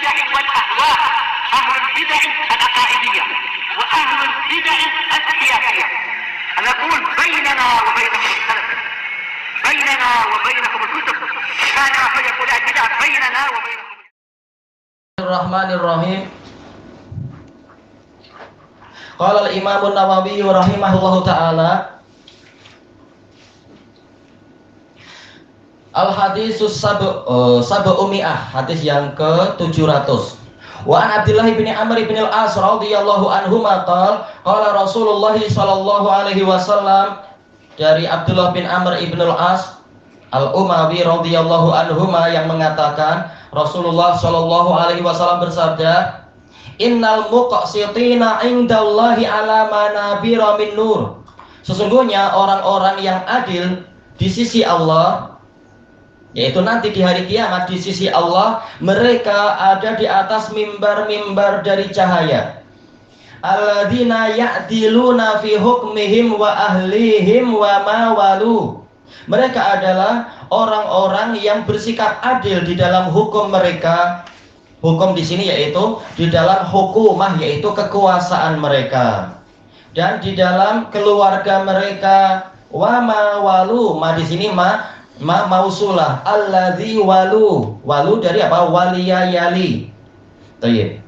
البدع والأهواء، أهل البدع العقائدية وأهل البدع السياسية. نقول بيننا وبينكم السلف، بيننا وبينكم الكتب، كان فيقول البدع بيننا وبينكم. Bismillahirrahmanirrahim. Qala al-Imam an-Nawawi rahimahullahu taala, al-hadisus sab'umi'ah, hadis yang ke-700. Wa an Abdullah bin Amr bin al-As radhiyallahu anhuma qala Rasulullah sallallahu alaihi wasallam, dari Abdullah bin Amr ibn al-As al-Umawi radhiyallahu anhuma yang mengatakan Rasulullah sallallahu alaihi wasallam bersabda, innal muqsitina indallahi ala manabira min nur. Sesungguhnya orang-orang yang adil di sisi Allah, yaitu nanti di hari kiamat di sisi Allah, mereka ada di atas mimbar-mimbar dari cahaya. Alladzina ya'diluna fi hukmihim wa ahlihim wa ma walu. Mereka adalah orang-orang yang bersikap adil di dalam hukum mereka. Hukum di sini yaitu di dalam hukumah, yaitu kekuasaan mereka, dan di dalam keluarga mereka. Wa ma walu, ma di sini ma mausulah, alladzi walu dari apa? Waliya yali. Baik.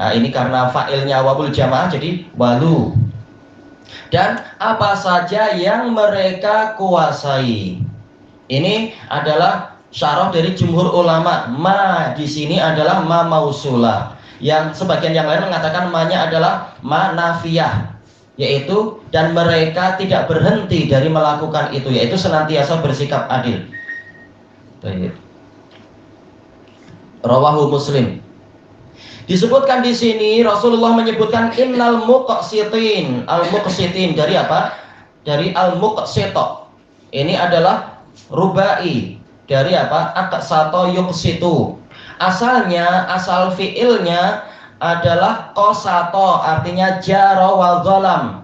Nah, ini karena fa'ilnya wawul jamaah jadi walu. Dan apa saja yang mereka kuasai. Ini adalah syarah dari jumhur ulama. Ma di sini adalah ma mausulah. Yang sebagian yang lain mengatakan ma-nya adalah ma nafiyah, yaitu dan mereka tidak berhenti dari melakukan itu, yaitu senantiasa bersikap adil. Baik. Rawahu Muslim. Disebutkan di sini Rasulullah menyebutkan innal muqsitin. Al-muqsitin dari apa? Dari al-muqsito. Ini adalah rubai dari apa? Aqsato yuqsitu. Asalnya, asal fiilnya adalah qasato, artinya jara wa zalam.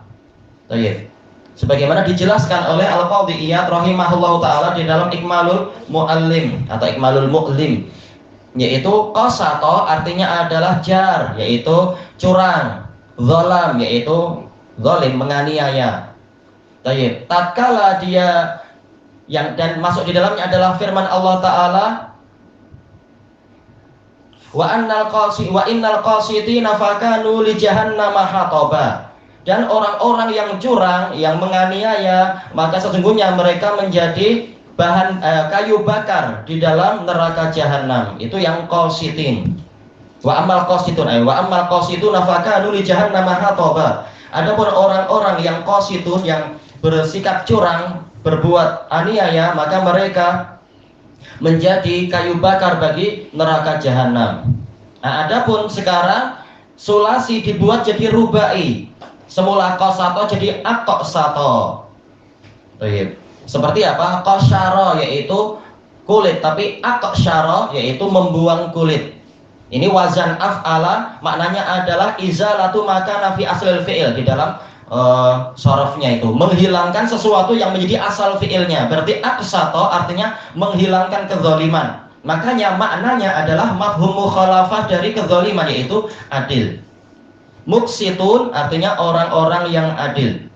Baik. Sebagaimana dijelaskan oleh Al-Qadhi Iyad rahimahullahu taala di dalam Ikmalul Muallim atau Ikmalul Mu'lim, yaitu qasato artinya adalah jar, yaitu curang, zalam yaitu zalim, menganiaya. Baik. Tatkala dia yang dan masuk di dalamnya adalah firman Allah taala, wa innal qasitina fakanu li jahannama hataba. Dan orang-orang yang curang, yang menganiaya, maka sesungguhnya mereka menjadi bahan kayu bakar di dalam neraka jahanam. Itu yang qasitin. Wa ammal qasituna fakanu li jahannama hataba. Adapun orang-orang yang qasitun, yang bersikap curang, berbuat aniaya, maka mereka menjadi kayu bakar bagi neraka jahanam. Nah, adapun sekarang sulasi dibuat jadi rubai. Semula qasato jadi aqsato. Baik. Seperti apa? Qasyara yaitu kulit, tapi aqsyara yaitu membuang kulit. Ini wazan af'ala, maknanya adalah izalatu makana fi aslil fi'il, di dalam sorofnya itu menghilangkan sesuatu yang menjadi asal fi'ilnya. Berarti aqsato artinya menghilangkan kezaliman. Makanya maknanya adalah mafhum mukhalafah dari kezaliman, yaitu adil. Muqsitun artinya orang-orang yang adil.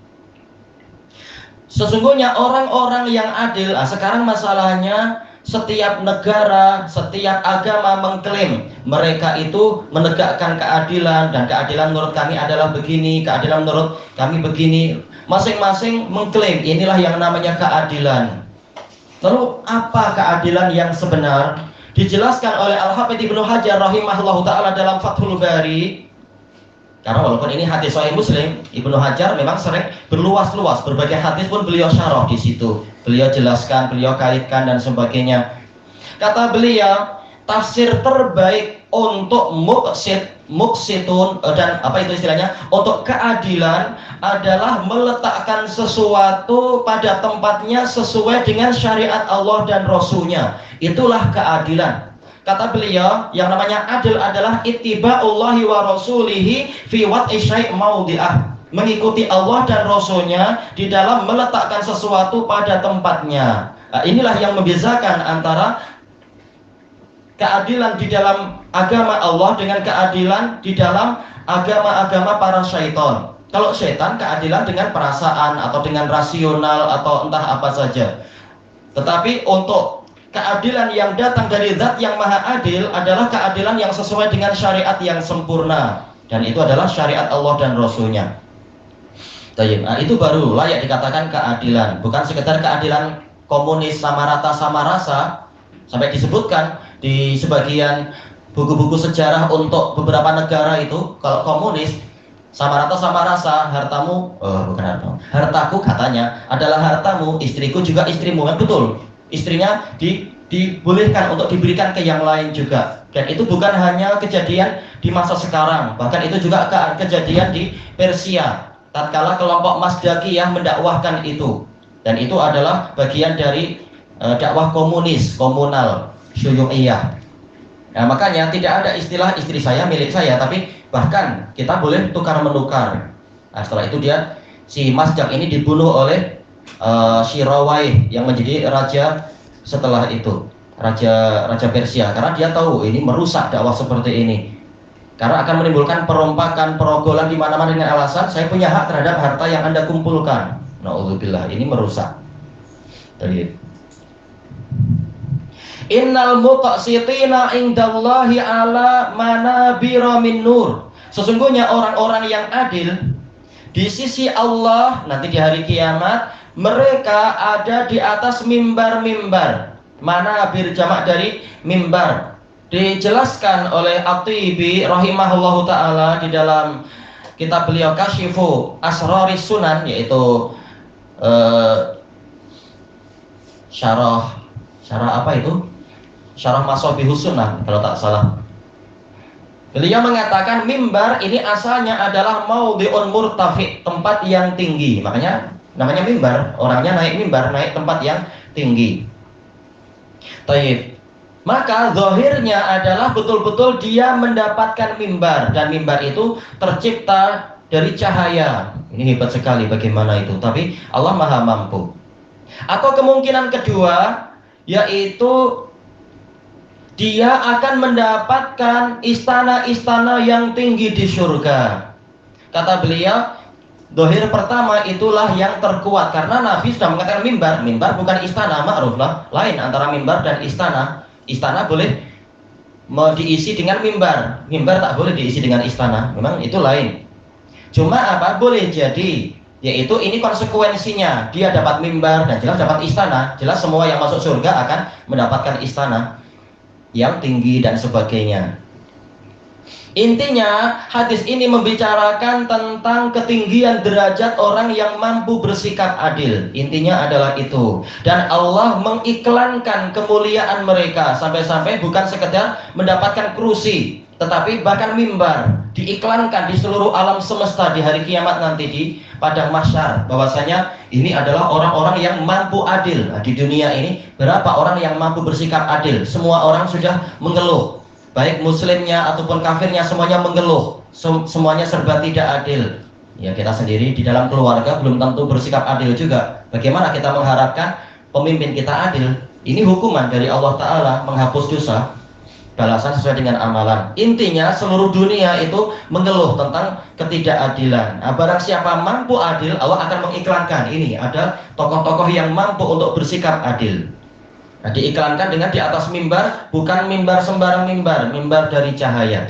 Sesungguhnya orang-orang yang adil, sekarang masalahnya setiap negara, setiap agama mengklaim mereka itu menegakkan keadilan, dan keadilan menurut kami adalah begini, keadilan menurut kami begini. Masing-masing mengklaim inilah yang namanya keadilan. Lalu apa keadilan yang sebenar? Dijelaskan oleh Al-Hafidz Ibnu Hajar rahimahullahu taala dalam Fathul Bari. Karena walaupun ini hadis Sahih Muslim, Ibnu Hajar memang sering berluas-luas, berbagai hadis pun beliau syarah di situ. Beliau jelaskan, beliau kaitkan dan sebagainya. Kata beliau, tafsir terbaik untuk muqsitun dan apa itu istilahnya, untuk keadilan adalah meletakkan sesuatu pada tempatnya sesuai dengan syariat Allah dan Rasulnya. Itulah keadilan. Kata beliau, yang namanya adil adalah ittiba'ullahi wa rasulihi fi wat'i syai' maudi'ah. Mengikuti Allah dan Rasulnya di dalam meletakkan sesuatu pada tempatnya. Nah, inilah yang membedakan antara keadilan di dalam agama Allah dengan keadilan di dalam agama-agama para syaitan. Kalau syaitan keadilan dengan perasaan atau dengan rasional atau entah apa saja. Tetapi untuk keadilan yang datang dari zat yang maha adil adalah keadilan yang sesuai dengan syariat yang sempurna. Dan itu adalah syariat Allah dan Rasulnya. Nah, itu baru layak dikatakan keadilan. Bukan sekedar keadilan komunis sama rata sama rasa. Sampai disebutkan di sebagian buku-buku sejarah untuk beberapa negara itu, kalau komunis sama rata sama rasa, hartamu, bukan hartamu, hartaku katanya adalah hartamu, istriku juga istrimu, kan betul. Istrinya dibolehkan untuk diberikan ke yang lain juga. Dan itu bukan hanya kejadian di masa sekarang, bahkan itu juga kejadian di Persia. Tatkala kelompok Mazdakiyah mendakwahkan itu, dan itu adalah bagian dari dakwah komunal, syuyu'iyah. Nah, makanya tidak ada istilah istri saya milik saya, tapi bahkan kita boleh tukar menukar. Nah, setelah itu si Mazdak ini dibunuh oleh Shirawayh yang menjadi raja setelah itu, raja Persia, karena dia tahu ini merusak dakwah seperti ini. Karena akan menimbulkan perompakan, perogolan di mana-mana dengan alasan saya punya hak terhadap harta yang Anda kumpulkan. Na'udzubillah, ini merusak. Jadi innal muqsitina indallahi ala manabira min nur. Sesungguhnya orang-orang yang adil di sisi Allah nanti di hari kiamat, mereka ada di atas mimbar-mimbar. Manabir jamak dari mimbar. Dijelaskan oleh At-Tibi rahimahullahu ta'ala di dalam kitab beliau Kashifu Asraris Sunan, yaitu syarah apa itu? Syarah Mashabihus Sunan kalau tak salah. Beliau mengatakan mimbar ini asalnya adalah maudhi'un murtafi, tempat yang tinggi. Makanya namanya mimbar, orangnya naik mimbar, naik tempat yang tinggi. Taib. Maka zahirnya adalah betul-betul dia mendapatkan mimbar, dan mimbar itu tercipta dari cahaya. Ini hebat sekali bagaimana itu, tapi Allah Maha mampu. Atau kemungkinan kedua, yaitu dia akan mendapatkan istana-istana yang tinggi di surga. Kata beliau, zahir pertama itulah yang terkuat, karena Nabi sudah mengatakan mimbar bukan istana, ma'ruflah. Lain antara mimbar dan istana. Istana boleh diisi dengan mimbar tak boleh diisi dengan istana, memang itu lain. Cuma apa, boleh jadi, yaitu ini konsekuensinya, dia dapat mimbar dan jelas dapat istana, jelas semua yang masuk surga akan mendapatkan istana yang tinggi dan sebagainya. Intinya hadis ini membicarakan tentang ketinggian derajat orang yang mampu bersikap adil. Intinya adalah itu. Dan Allah mengiklankan kemuliaan mereka sampai-sampai bukan sekedar mendapatkan kursi, tetapi bahkan mimbar diiklankan di seluruh alam semesta di hari kiamat nanti di padang mahsyar, bahwasanya ini adalah orang-orang yang mampu adil. Nah, di dunia ini berapa orang yang mampu bersikap adil? Semua orang sudah mengeluh, baik muslimnya ataupun kafirnya, semuanya mengeluh, semuanya serba tidak adil. Ya, kita sendiri di dalam keluarga belum tentu bersikap adil juga. Bagaimana kita mengharapkan pemimpin kita adil? Ini hukuman dari Allah Ta'ala, menghapus dosa, balasan sesuai dengan amalan. Intinya seluruh dunia itu mengeluh tentang ketidakadilan. Nah, barang siapa mampu adil, Allah akan mengiklankan ini ada tokoh-tokoh yang mampu untuk bersikap adil. Nah, diiklankan dengan di atas mimbar, bukan mimbar sembarang mimbar dari cahaya.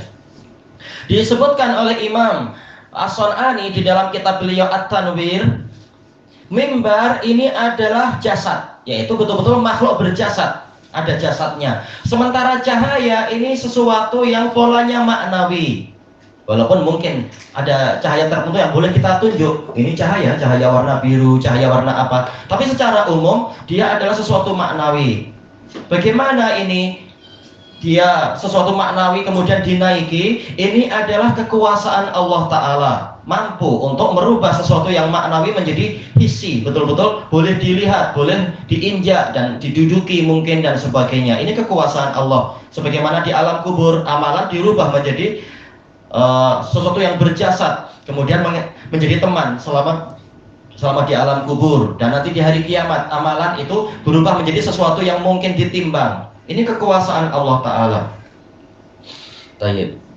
Disebutkan oleh Imam As-Sun'ani di dalam kitab beliau At-Tanwir, mimbar ini adalah jasad, yaitu betul-betul makhluk berjasad, ada jasadnya. Sementara cahaya ini sesuatu yang polanya maknawi. Walaupun mungkin ada cahaya tertentu yang boleh kita tunjuk, ini cahaya warna biru, cahaya warna apa, tapi secara umum dia adalah sesuatu maknawi. Bagaimana ini dia sesuatu maknawi kemudian dinaiki? Ini adalah kekuasaan Allah Ta'ala, mampu untuk merubah sesuatu yang maknawi menjadi hissi, betul-betul boleh dilihat, boleh diinjak dan diduduki mungkin dan sebagainya. Ini kekuasaan Allah. Sebagaimana di alam kubur, amalan dirubah menjadi sesuatu yang berjasad, kemudian menjadi teman selama di alam kubur, dan nanti di hari kiamat amalan itu berubah menjadi sesuatu yang mungkin ditimbang. Ini kekuasaan Allah Ta'ala.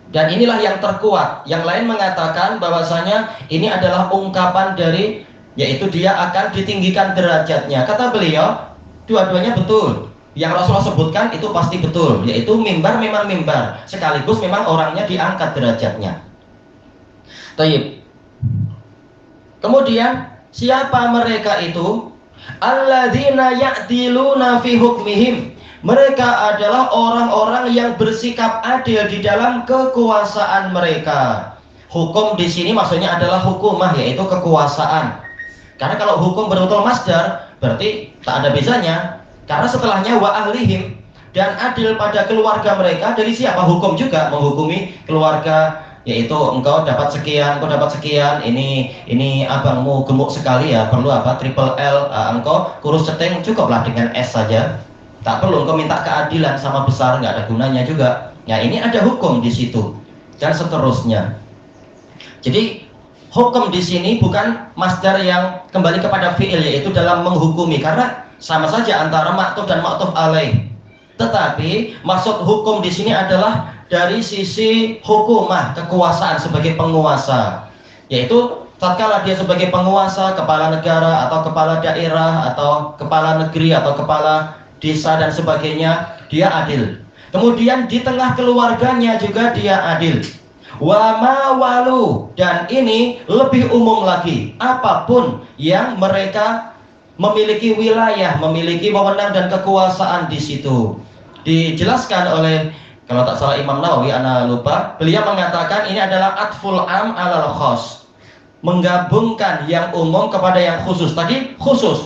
Dan inilah yang terkuat. Yang lain mengatakan bahwasanya ini adalah ungkapan dari, yaitu dia akan ditinggikan derajatnya. Kata beliau, dua-duanya betul. Yang Rasulullah sebutkan itu pasti betul, yaitu mimbar memang mimbar, sekaligus memang orangnya diangkat derajatnya. Taib. Kemudian siapa mereka itu? Alladzina ya'diluna fi hukmihim. Mereka adalah orang-orang yang bersikap adil di dalam kekuasaan mereka. Hukum di sini maksudnya adalah hukumah, yaitu kekuasaan. Karena kalau hukum betul-betul masdar, berarti tak ada bezanya. Karena setelahnya wa ahlihim, dan adil pada keluarga mereka. Dari siapa? Hukum juga menghukumi keluarga, yaitu engkau dapat sekian, engkau dapat sekian, ini abangmu gemuk sekali ya, perlu apa? Triple L, engkau kurus ceting, cukuplah dengan S saja. Tak perlu engkau minta keadilan sama besar, nggak ada gunanya juga. Ya ini ada hukum di situ dan seterusnya. Jadi hukum di sini bukan masdar yang kembali kepada fi'il, yaitu dalam menghukumi, karena sama saja antara maktuf dan maktuf alaih. Tetapi maksud hukum di sini adalah dari sisi hukumah, kekuasaan sebagai penguasa, yaitu tatkala dia sebagai penguasa, kepala negara atau kepala daerah atau kepala negeri atau kepala desa dan sebagainya, dia adil. Kemudian di tengah keluarganya juga dia adil. Wa ma walu, dan ini lebih umum lagi, apapun yang mereka memiliki wilayah, memiliki wewenang dan kekuasaan di situ. Dijelaskan oleh, kalau tak salah Imam Nawawi, ana lupa, beliau mengatakan ini adalah atful am alal khos, menggabungkan yang umum kepada yang khusus. Tadi khusus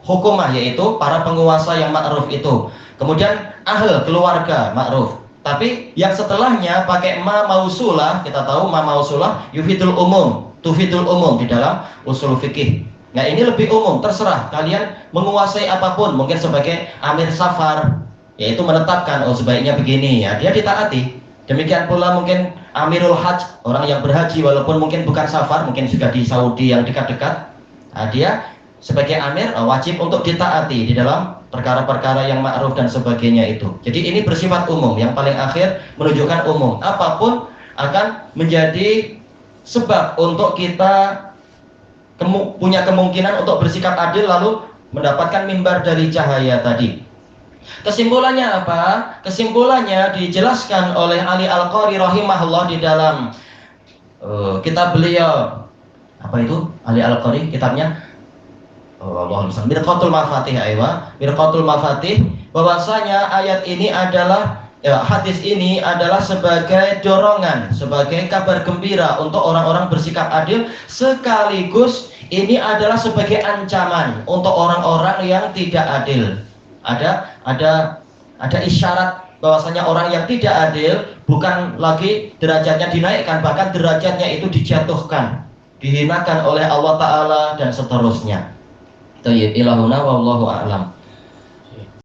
hukumah, yaitu para penguasa yang ma'ruf itu. Kemudian ahl, keluarga ma'ruf. Tapi yang setelahnya pakai ma mausulah, kita tahu ma mausulah yufidul umum, tufidul umum di dalam usul fikih. Nah ini lebih umum, terserah kalian menguasai apapun, mungkin sebagai amir safar, yaitu menetapkan oh sebaiknya begini ya, dia ditaati. Demikian pula mungkin amirul hajj, orang yang berhaji walaupun mungkin bukan safar, mungkin juga di Saudi yang dekat-dekat, nah, dia sebagai amir wajib untuk ditaati di dalam perkara-perkara yang ma'ruf dan sebagainya itu. Jadi ini bersifat umum, yang paling akhir menunjukkan umum. Apapun akan menjadi sebab untuk kita punya kemungkinan untuk bersikap adil lalu mendapatkan mimbar dari cahaya tadi. Kesimpulannya apa? Kesimpulannya dijelaskan oleh Ali Al-Qari rahimahullah di dalam kitab beliau, apa itu? Ali Al-Qari kitabnya Mirqatul Mafatih, Mirqatul Mafatih, bahwasanya ayat ini adalah hadis ini adalah sebagai dorongan, sebagai kabar gembira untuk orang-orang bersikap adil, sekaligus ini adalah sebagai ancaman untuk orang-orang yang tidak adil. Ada isyarat bahwasanya orang yang tidak adil bukan lagi derajatnya dinaikkan, bahkan derajatnya itu dijatuhkan, dihinakan oleh Allah Ta'ala dan seterusnya. Tayyib ilahuna wallahu a'lam.